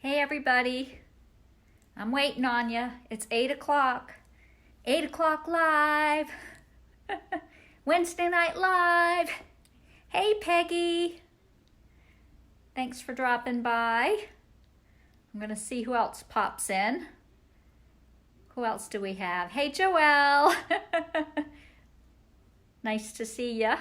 Hey everybody, I'm waiting on you. It's 8 o'clock. 8 o'clock live. Wednesday night live. Hey Peggy. Thanks for dropping by. I'm going to see who else pops in. Who else do we have? Hey Joelle. Nice to see ya.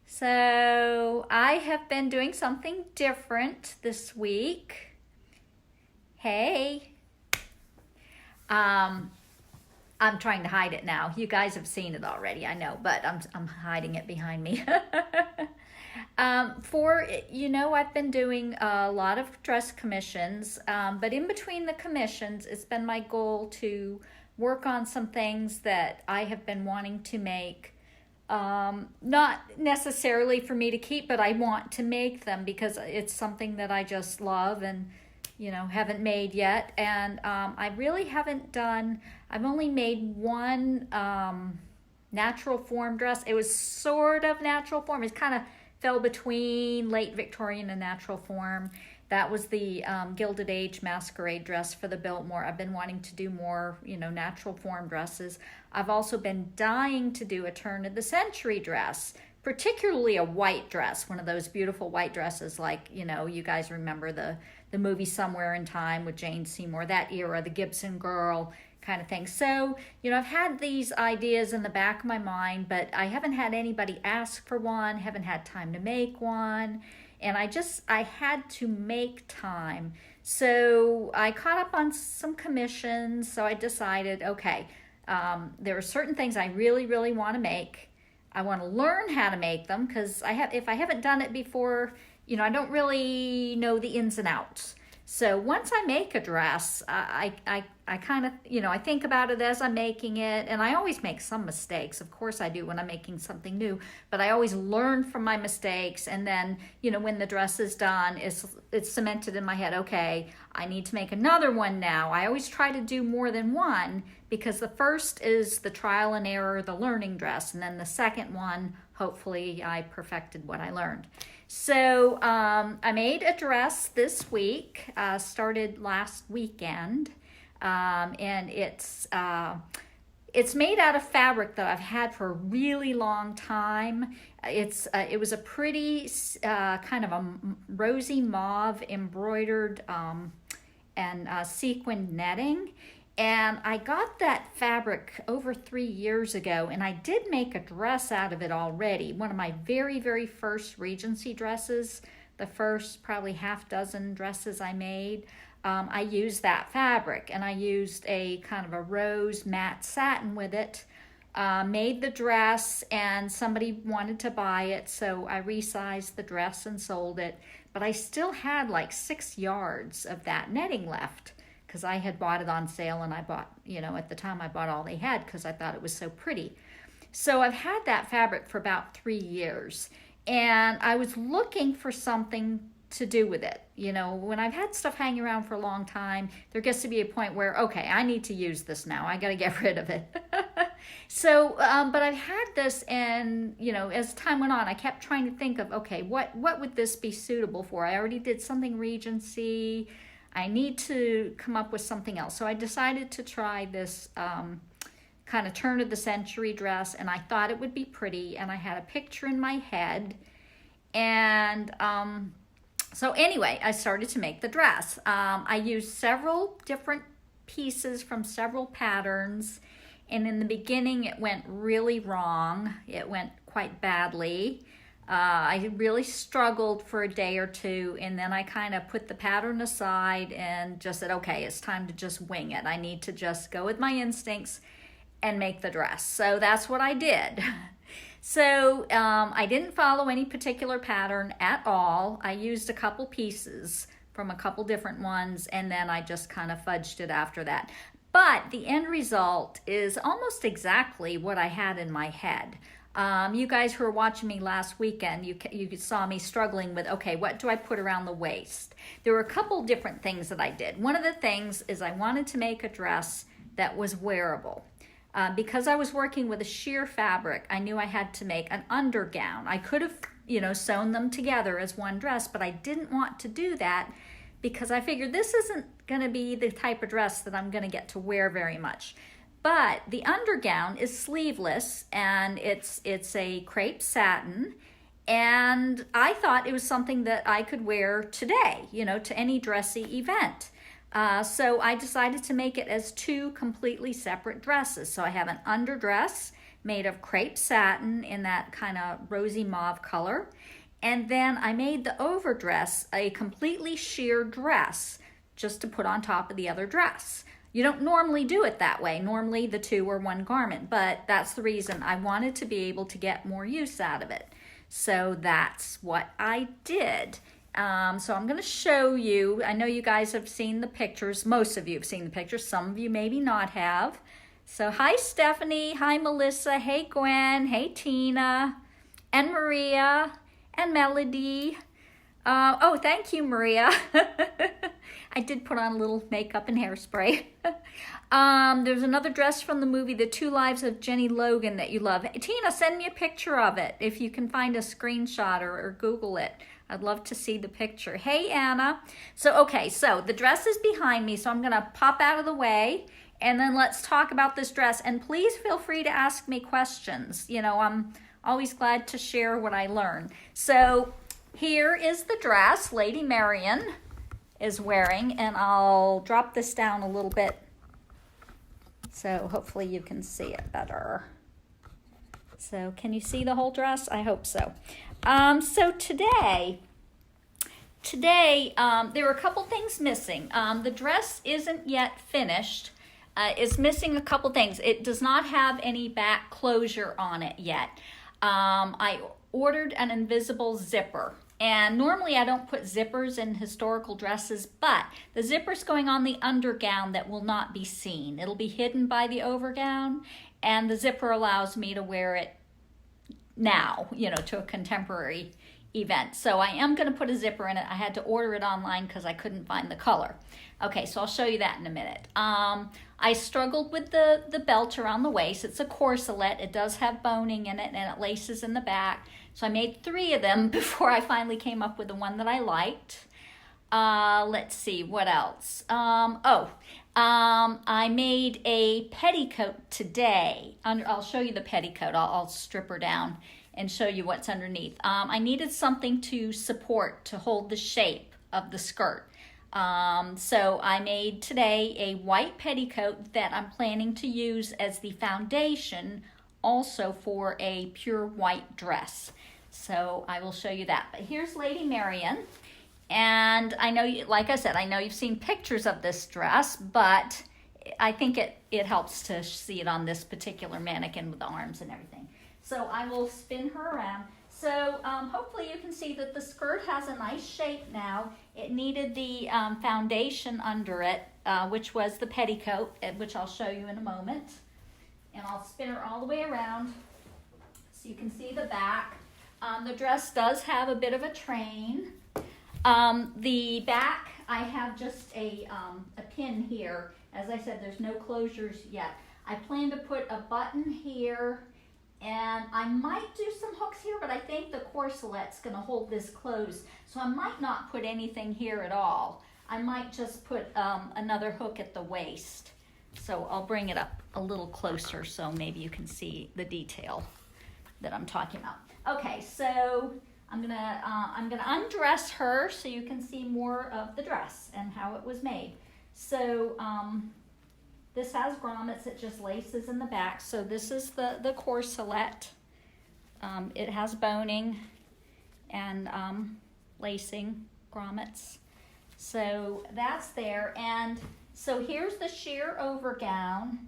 So I have been doing something different this week. Hey. I'm trying to hide it now. You guys have seen it already, I know, but I'm hiding it behind me. I've been doing a lot of dress commissions, but in between the commissions, it's been my goal to work on some things that I have been wanting to make. Not necessarily for me to keep, but I want to make them because it's something that I just love and, haven't made yet. And I really haven't done, I've only made one natural form dress. It was sort of natural form. It kind of fell between late Victorian and natural form. That was the Gilded Age masquerade dress for the Biltmore. I've been wanting to do more, natural form dresses. I've also been dying to do a turn of the century dress, particularly a white dress, one of those beautiful white dresses like, you guys remember the movie Somewhere in Time with Jane Seymour, that era, the Gibson Girl kind of thing. So, I've had these ideas in the back of my mind, but I haven't had anybody ask for one, haven't had time to make one. And I had to make time. So I caught up on some commissions. So I decided, okay, there are certain things I really, really want to make. I want to learn how to make them because if I haven't done it before, I don't really know the ins and outs. So once I make a dress, I kind of, I think about it as I'm making it, and I always make some mistakes. Of course I do when I'm making something new, but I always learn from my mistakes, and then, when the dress is done, it's cemented in my head, okay, I need to make another one now. I always try to do more than one because the first is the trial and error, the learning dress, and then the second one, hopefully I perfected what I learned. So I made a dress this week, started last weekend, and it's made out of fabric that I've had for a really long time. It was a pretty kind of a rosy mauve embroidered and sequined netting. And I got that fabric over 3 years ago, and I did make a dress out of it already. One of my very, very first Regency dresses, the first probably half dozen dresses I made, I used that fabric, and I used a kind of a rose matte satin with it, made the dress, and somebody wanted to buy it, so I resized the dress and sold it. But I still had like 6 yards of that netting left, because I had bought it on sale, and I bought, at the time I bought all they had because I thought it was so pretty. So I've had that fabric for about 3 years, and I was looking for something to do with it. When I've had stuff hanging around for a long time, there gets to be a point where, okay, I need to use this now. I got to get rid of it. So, but I've had this, and, as time went on, I kept trying to think of, okay, what would this be suitable for? I already did something Regency. I need to come up with something else. So I decided to try this kind of turn of the century dress, and I thought it would be pretty, and I had a picture in my head. And so anyway, I started to make the dress. I used several different pieces from several patterns, and in the beginning it went really wrong. It went quite badly. I really struggled for a day or two, and then I kind of put the pattern aside and just said, okay, it's time to just wing it. I need to just go with my instincts and make the dress. So that's what I did. So I didn't follow any particular pattern at all. I used a couple pieces from a couple different ones, and then I just kind of fudged it after that. But the end result is almost exactly what I had in my head. You guys who were watching me last weekend, you saw me struggling with, okay, what do I put around the waist? There were a couple different things that I did. One of the things is I wanted to make a dress that was wearable. Because I was working with a sheer fabric, I knew I had to make an undergown. I could have, you know, sewn them together as one dress, but I didn't want to do that because I figured this isn't going to be the type of dress that I'm going to get to wear very much. But the undergown is sleeveless, and it's a crepe satin, and I thought it was something that I could wear today, you know, to any dressy event. So I decided to make it as two completely separate dresses. So I have an underdress made of crepe satin in that kind of rosy mauve color. And then I made the overdress a completely sheer dress just to put on top of the other dress. You don't normally do it that way. Normally the two are one garment, but that's the reason I wanted to be able to get more use out of it. So that's what I did. So I'm going to show you. I know you guys have seen the pictures. Most of you have seen the pictures. Some of you maybe not have. So hi Stephanie, hi Melissa, hey Gwen, hey Tina, and Maria, and Melody. Oh, thank you, Maria. I did put on a little makeup and hairspray. There's another dress from the movie The Two Lives of Jenny Logan that you love. Tina, send me a picture of it if you can find a screenshot or Google it. I'd love to see the picture. Hey, Anna. So, okay, so the dress is behind me, so I'm going to pop out of the way, and then let's talk about this dress. And please feel free to ask me questions. You know, I'm always glad to share what I learn. So here is the dress Lady Marian is wearing, and I'll drop this down a little bit so hopefully you can see it better. So can you see the whole dress? I hope so. So today there are a couple things missing. The dress isn't yet finished. It's missing a couple things. It does not have any back closure on it yet. I ordered an invisible zipper. And normally I don't put zippers in historical dresses, but the zipper's going on the undergown that will not be seen. It'll be hidden by the overgown, and the zipper allows me to wear it now, you know, to a contemporary event. So I am going to put a zipper in it. I had to order it online because I couldn't find the color. Okay, so I'll show you that in a minute. I struggled with the belt around the waist. It's a corselet. It does have boning in it, and it laces in the back. So I made 3 of them before I finally came up with the one that I liked. Let's see, what else? I made a petticoat today. I'll show you the petticoat. I'll strip her down and show you what's underneath. I needed something to hold the shape of the skirt. So I made today a white petticoat that I'm planning to use as the foundation also for a pure white dress. So I will show you that. But here's Lady Marian. And I know, like I said, I know you've seen pictures of this dress, but I think it helps to see it on this particular mannequin with the arms and everything. So I will spin her around. So hopefully you can see that the skirt has a nice shape now. It needed the foundation under it, which was the petticoat, which I'll show you in a moment. And I'll spin her all the way around so you can see the back. The dress does have a bit of a train. The back, I have just a pin here. As I said, there's no closures yet. I plan to put a button here, and I might do some hooks here, but I think the corselet's going to hold this closed, so I might not put anything here at all. I might just put another hook at the waist. So I'll bring it up a little closer so maybe you can see the detail that I'm talking about. Okay, so I'm gonna undress her so you can see more of the dress and how it was made. So this has grommets. It just laces in the back. So this is the corselet. It has boning and lacing grommets. So that's there. And so here's the sheer overgown.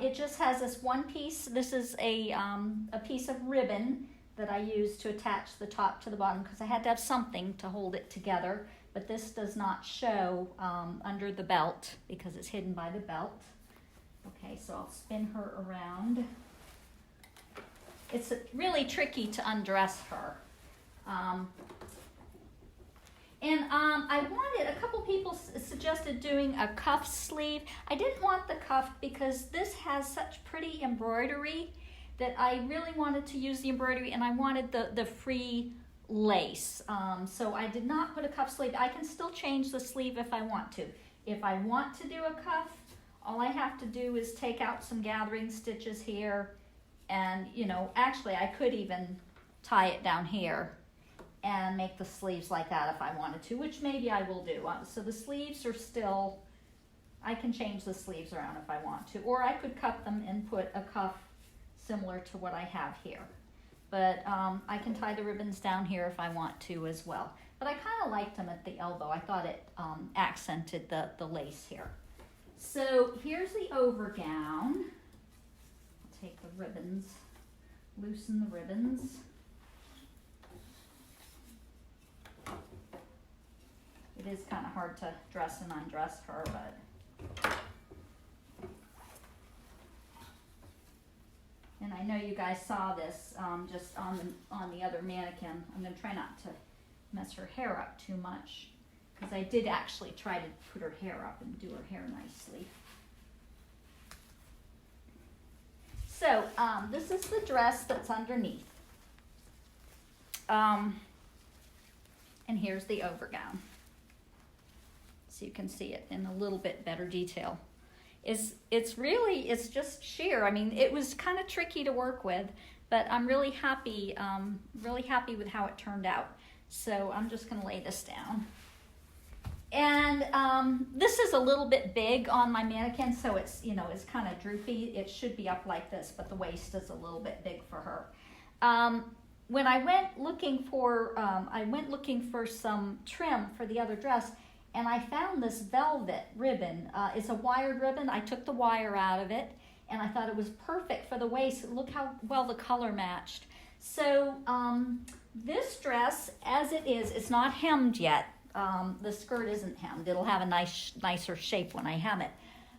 It just has this one piece. This is a piece of ribbon that I used to attach the top to the bottom because I had to have something to hold it together. But this does not show under the belt because it's hidden by the belt. Okay, so I'll spin her around. It's really tricky to undress her. And a couple people suggested doing a cuff sleeve. I didn't want the cuff because this has such pretty embroidery that I really wanted to use the embroidery, and I wanted the free lace. So I did not put a cuff sleeve. I can still change the sleeve if I want to. If I want to do a cuff, all I have to do is take out some gathering stitches here, and actually I could even tie it down here and make the sleeves like that if I wanted to, which maybe I will do. So the sleeves are still, I can change the sleeves around if I want to, or I could cut them and put a cuff similar to what I have here. But I can tie the ribbons down here if I want to as well. But I kind of liked them at the elbow. I thought it accented the lace here. So here's the overgown. I'll take the ribbons, loosen the ribbons. It is kind of hard to dress and undress her, but. And I know you guys saw this just on the other mannequin. I'm going to try not to mess her hair up too much, because I did actually try to put her hair up and do her hair nicely. So this is the dress that's underneath. And here's the overgown. So you can see it in a little bit better detail. It's just sheer. I mean, it was kind of tricky to work with, but I'm really happy with how it turned out. So I'm just going to lay this down. And this is a little bit big on my mannequin, so it's kind of droopy. It should be up like this, but the waist is a little bit big for her. When I went looking for some trim for the other dress, and I found this velvet ribbon. It's a wired ribbon. I took the wire out of it, and I thought it was perfect for the waist. Look how well the color matched. So this dress, as it is, it's not hemmed yet. The skirt isn't hemmed. It'll have a nicer shape when I hem it.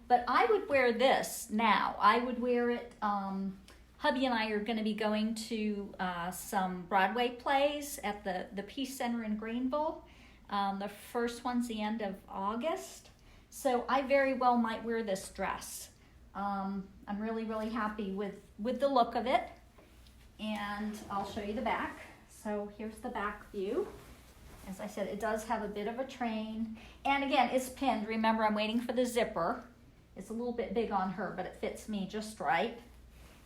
But I would wear this now. I would wear it. Hubby and I are going to be going to some Broadway plays at the Peace Center in Greenville. The first one's the end of August. So I very well might wear this dress. I'm really, really happy with the look of it. And I'll show you the back. So here's the back view. As I said, it does have a bit of a train. And again, it's pinned. Remember, I'm waiting for the zipper. It's a little bit big on her, but it fits me just right.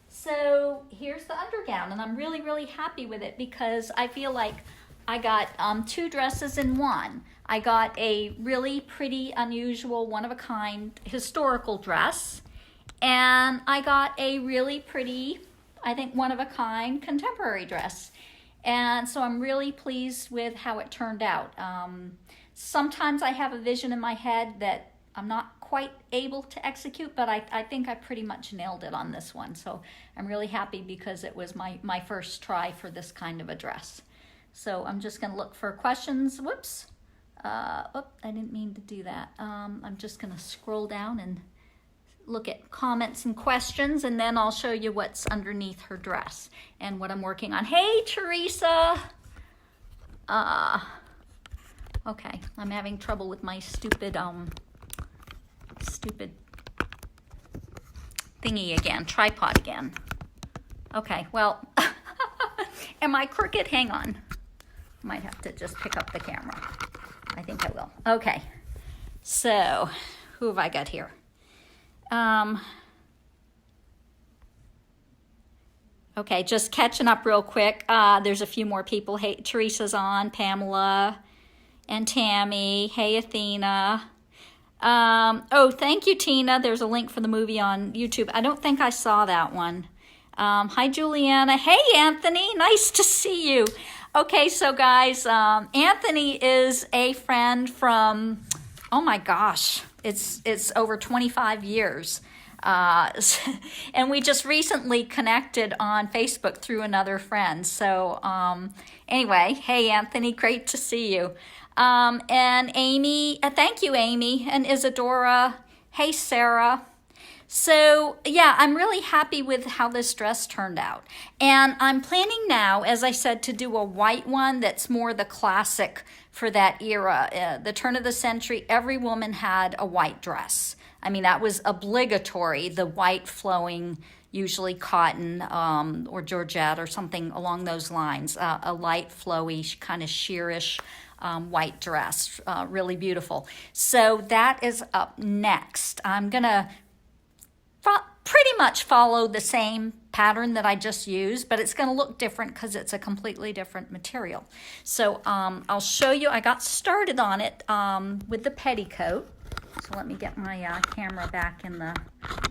So here's the undergown, and I'm really, really happy with it because I feel like I got two dresses in one. I got a really pretty, unusual, one-of-a-kind historical dress, and I got a really pretty, I think, one-of-a-kind contemporary dress. And so I'm really pleased with how it turned out. Sometimes I have a vision in my head that I'm not quite able to execute, but I think I pretty much nailed it on this one. So I'm really happy because it was my first try for this kind of a dress. So I'm just going to look for questions. Whoops. I didn't mean to do that. I'm just going to scroll down and look at comments and questions, and then I'll show you what's underneath her dress and what I'm working on. Hey, Teresa. Okay, I'm having trouble with my stupid thingy again, tripod again. Okay, well, am I crooked? Hang on. Might have to just pick up the camera. I think I will. Okay, so who have I got here? Okay, just catching up real quick. There's a few more people. Hey, Teresa's on, Pamela and Tammy. Hey, Athena. Oh, thank you, Tina. There's a link for the movie on YouTube. I don't think I saw that one. Hi, Juliana. Hey, Anthony. Nice to see you. Okay, so guys, Anthony is a friend from, oh my gosh, it's over 25 years. And we just recently connected on Facebook through another friend. So anyway, hey, Anthony, great to see you. And Amy, thank you, Amy, and Isadora. Hey, Sarah. So yeah, I'm really happy with how this dress turned out. And I'm planning now, as I said, to do a white one that's more the classic for that era. The turn of the century, every woman had a white dress. I mean, that was obligatory, the white flowing, usually cotton or georgette or something along those lines, a light flowy, kind of sheerish white dress, really beautiful. So that is up next. I'm going to pretty much follow the same pattern that I just used, but it's going to look different because it's a completely different material. So I'll show you. I got started on it with the petticoat. So let me get my camera back in the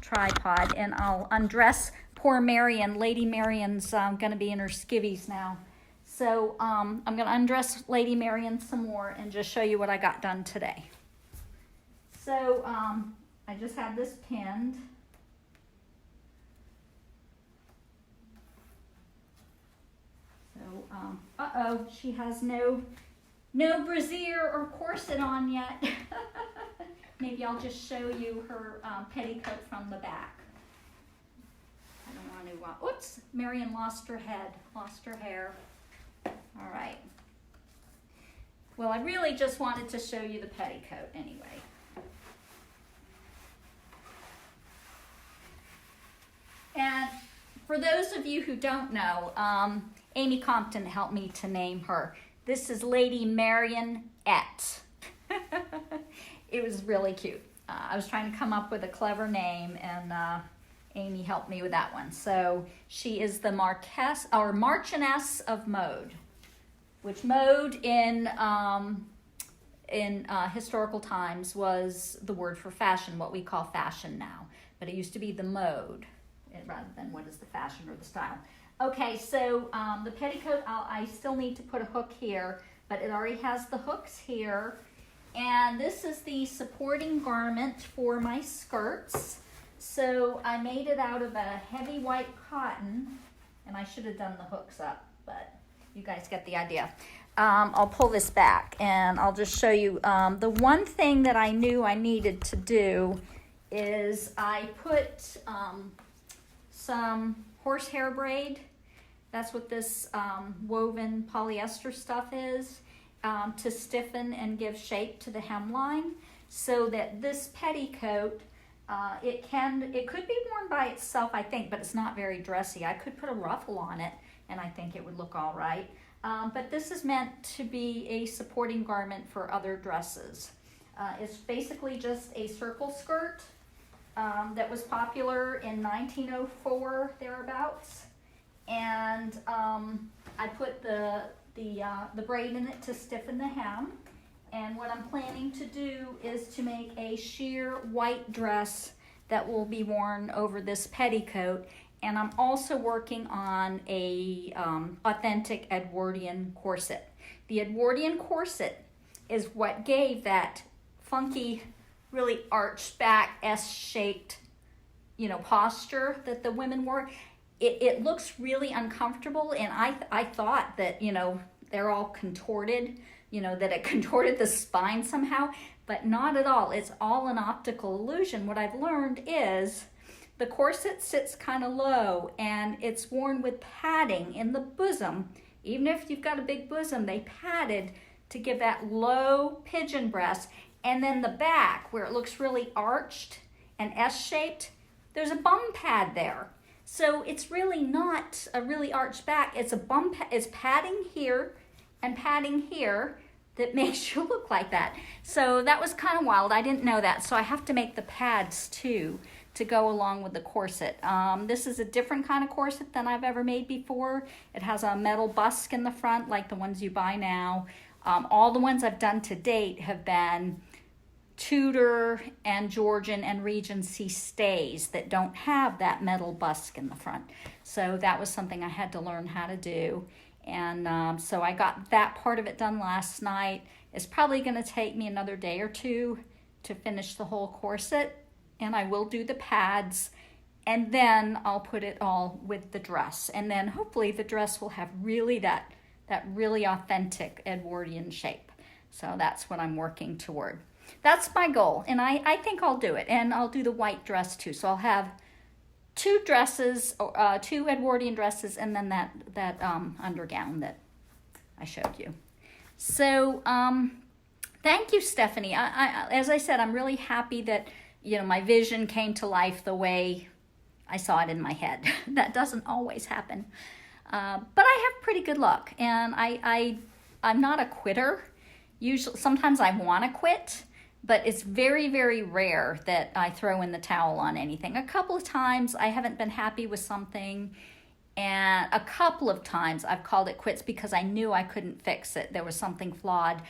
tripod, and I'll undress poor Marion. Lady Marion's going to be in her skivvies now. So I'm going to undress Lady Marion some more and just show you what I got done today. So I just have this pinned. So, uh-oh, she has no brassiere or corset on yet. Maybe I'll just show you her petticoat from the back. I don't want to, oops, Marion lost her head, lost her hair. All right. Well, I really just wanted to show you the petticoat anyway. And for those of you who don't know, Amy Compton helped me to name her. This is Lady Marion Et. It was really cute. I was trying to come up with a clever name, and Amy helped me with that one. So she is the Marquess or Marchioness of Mode, which mode in historical times was the word for fashion, what we call fashion now. But it used to be the mode rather than what is the fashion or the style. Okay, so the petticoat, I still need to put a hook here, but it already has the hooks here. And this is the supporting garment for my skirts. So I made it out of a heavy white cotton, and I should have done the hooks up, but you guys get the idea. I'll pull this back and I'll just show you. The one thing that I knew I needed to do is I put some horsehair braid. That's what this woven polyester stuff is, to stiffen and give shape to the hemline, so that this petticoat, it could be worn by itself, I think, but it's not very dressy. I could put a ruffle on it and I think it would look all right. But this is meant to be a supporting garment for other dresses. It's basically just a circle skirt that was popular in 1904, thereabouts. And I put the braid in it to stiffen the hem. And what I'm planning to do is to make a sheer white dress that will be worn over this petticoat. And I'm also working on a authentic Edwardian corset. The Edwardian corset is what gave that funky, really arched back, S-shaped, posture that the women wore. It looks really uncomfortable, and I thought that, they're all contorted, that it contorted the spine somehow, but not at all. It's all an optical illusion. What I've learned is the corset sits kind of low, and it's worn with padding in the bosom. Even if you've got a big bosom, they padded to give that low pigeon breast. And then the back, where it looks really arched and S-shaped, there's a bum pad there. So it's really not a really arched back. It's it's padding here and padding here that makes you look like that. So that was kind of wild. I didn't know that. So I have to make the pads too to go along with the corset. This is a different kind of corset than I've ever made before. It has a metal busk in the front like the ones you buy now. All the ones I've done to date have been Tudor and Georgian and Regency stays that don't have that metal busk in the front. So that was something I had to learn how to do. And so I got that part of it done last night. It's probably going to take me another day or two to finish the whole corset. And I will do the pads. And then I'll put it all with the dress. And then hopefully the dress will have really that really authentic Edwardian shape. So that's what I'm working toward. that's my goal, and I think I'll do it, and I'll do the white dress too. So I'll have two dresses, two Edwardian dresses, and then that undergown that I showed you. So thank you, Stephanie. As I said, I'm really happy that my vision came to life the way I saw it in my head. That doesn't always happen, but I have pretty good luck, and I'm not a quitter. Usually, sometimes I want to quit, but it's very, very rare that I throw in the towel on anything. A couple of times I haven't been happy with something, and a couple of times I've called it quits because I knew I couldn't fix it. There was something flawed.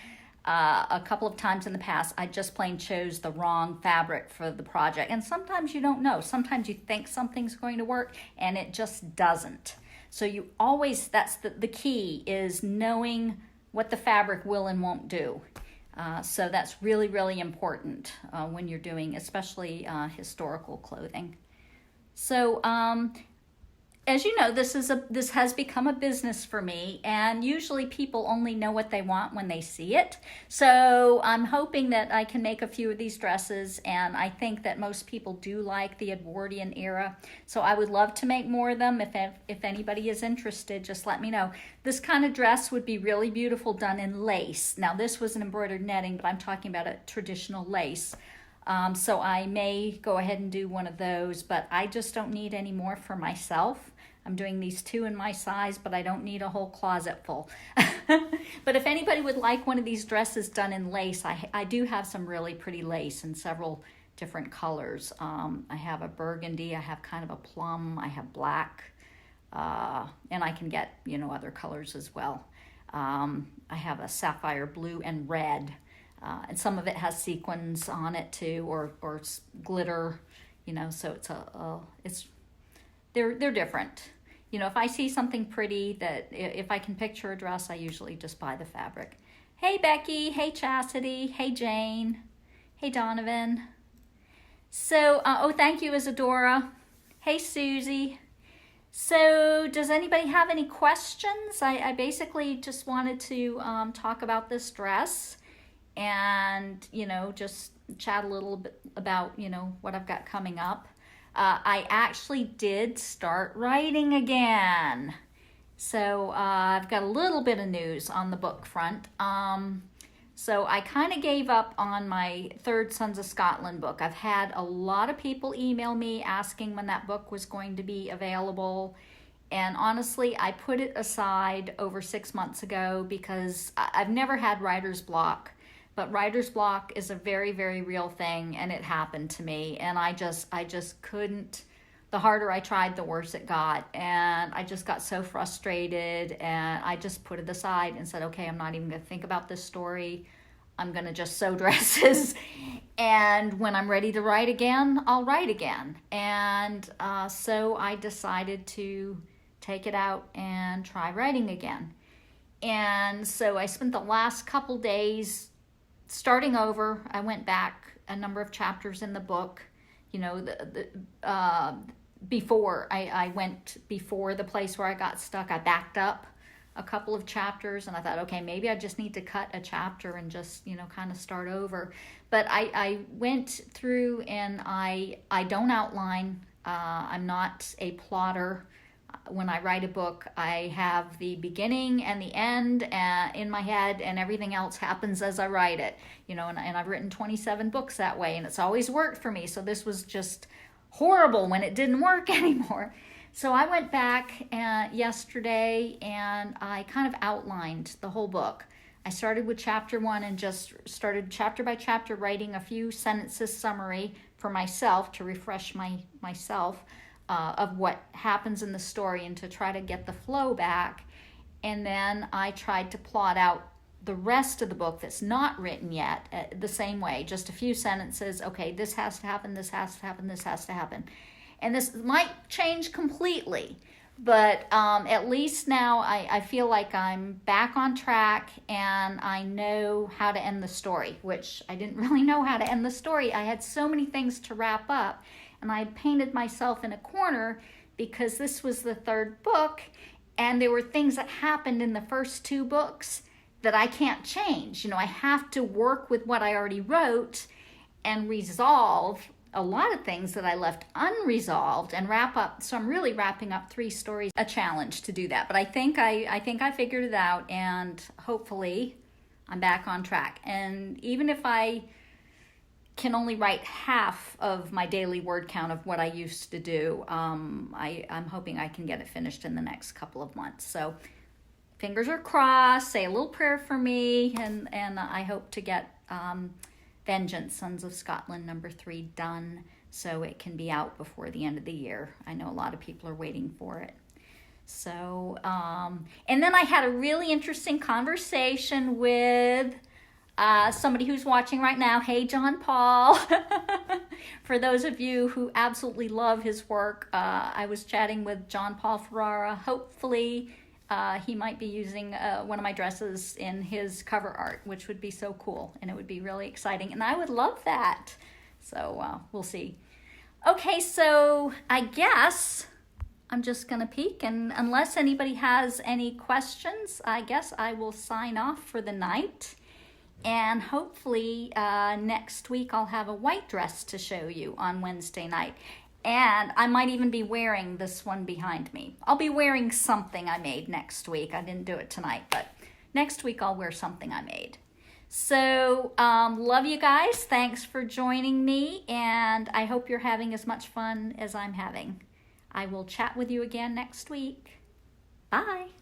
A couple of times in the past, I just plain chose the wrong fabric for the project. And sometimes you don't know. Sometimes you think something's going to work, and it just doesn't. So you always, that's the key, is knowing what the fabric will and won't do. So that's really, really important when you're doing, especially historical clothing. So as you know, this has become a business for me, and usually people only know what they want when they see it. So I'm hoping that I can make a few of these dresses, and I think that most people do like the Edwardian era. So I would love to make more of them. If anybody is interested, just let me know. This kind of dress would be really beautiful done in lace. Now this was an embroidered netting, but I'm talking about a traditional lace. So I may go ahead and do one of those, but I just don't need any more for myself. I'm doing these two in my size, but I don't need a whole closet full. But if anybody would like one of these dresses done in lace, I do have some really pretty lace in several different colors. I have a burgundy, I have kind of a plum, I have black, and I can get, other colors as well. I have a sapphire blue and red. And some of it has sequins on it too, or glitter, so they're different. If I see something pretty that, if I can picture a dress, I usually just buy the fabric. Hey, Becky. Hey, Chastity. Hey, Jane. Hey, Donovan. So, thank you, Isadora. Hey, Susie. So, does anybody have any questions? I basically just wanted to talk about this dress. And, just chat a little bit about, what I've got coming up. I actually did start writing again. So I've got a little bit of news on the book front. So I kind of gave up on my third Sons of Scotland book. I've had a lot of people email me asking when that book was going to be available. And honestly, I put it aside over 6 months ago because I've never had writer's block. But writer's block is a very, very real thing, and it happened to me. And I just couldn't. The harder I tried, the worse it got. And I just got so frustrated, and I just put it aside and said, okay, I'm not even going to think about this story. I'm going to just sew dresses. And when I'm ready to write again, I'll write again. And so I decided to take it out and try writing again. And so I spent the last couple days starting over. I went back a number of chapters in the book, before I went before the place where I got stuck. I backed up a couple of chapters, and I thought, okay, maybe I just need to cut a chapter and just, kind of start over. But I went through, and I don't outline. I'm not a plotter. When I write a book, I have the beginning and the end in my head, and everything else happens as I write it. And I've written 27 books that way, and it's always worked for me. So this was just horrible when it didn't work anymore. So I went back yesterday, and I kind of outlined the whole book. I started with chapter 1 and just started chapter by chapter writing a few sentences summary for myself to refresh myself. Of what happens in the story and to try to get the flow back. And then I tried to plot out the rest of the book that's not written yet the same way, just a few sentences. Okay, this has to happen, this has to happen, this has to happen. And this might change completely, but at least now I feel like I'm back on track, and I know how to end the story, which I didn't really know how to end the story. I had so many things to wrap up. And I painted myself in a corner because this was the third book, and there were things that happened in the first 2 books that I can't change. I have to work with what I already wrote and resolve a lot of things that I left unresolved and wrap up. So I'm really wrapping up 3 stories, a challenge to do that. But I think I figured it out, and hopefully I'm back on track. And even if I can only write half of my daily word count of what I used to do, I'm hoping I can get it finished in the next couple of months. So fingers are crossed. Say a little prayer for me, and I hope to get Vengeance, Sons of Scotland, number 3 done, so it can be out before the end of the year. I know a lot of people are waiting for it. So, and then I had a really interesting conversation with somebody who's watching right now. Hey, John Paul. For those of you who absolutely love his work, I was chatting with John Paul Ferrara. Hopefully, he might be using one of my dresses in his cover art, which would be so cool, and it would be really exciting, and I would love that. So we'll see. Okay, so I guess I'm just going to peek, and unless anybody has any questions, I guess I will sign off for the night. And hopefully next week I'll have a white dress to show you on Wednesday night. And I might even be wearing this one behind me. I'll be wearing something I made next week. I didn't do it tonight, but next week I'll wear something I made. So love you guys. Thanks for joining me. And I hope you're having as much fun as I'm having. I will chat with you again next week. Bye.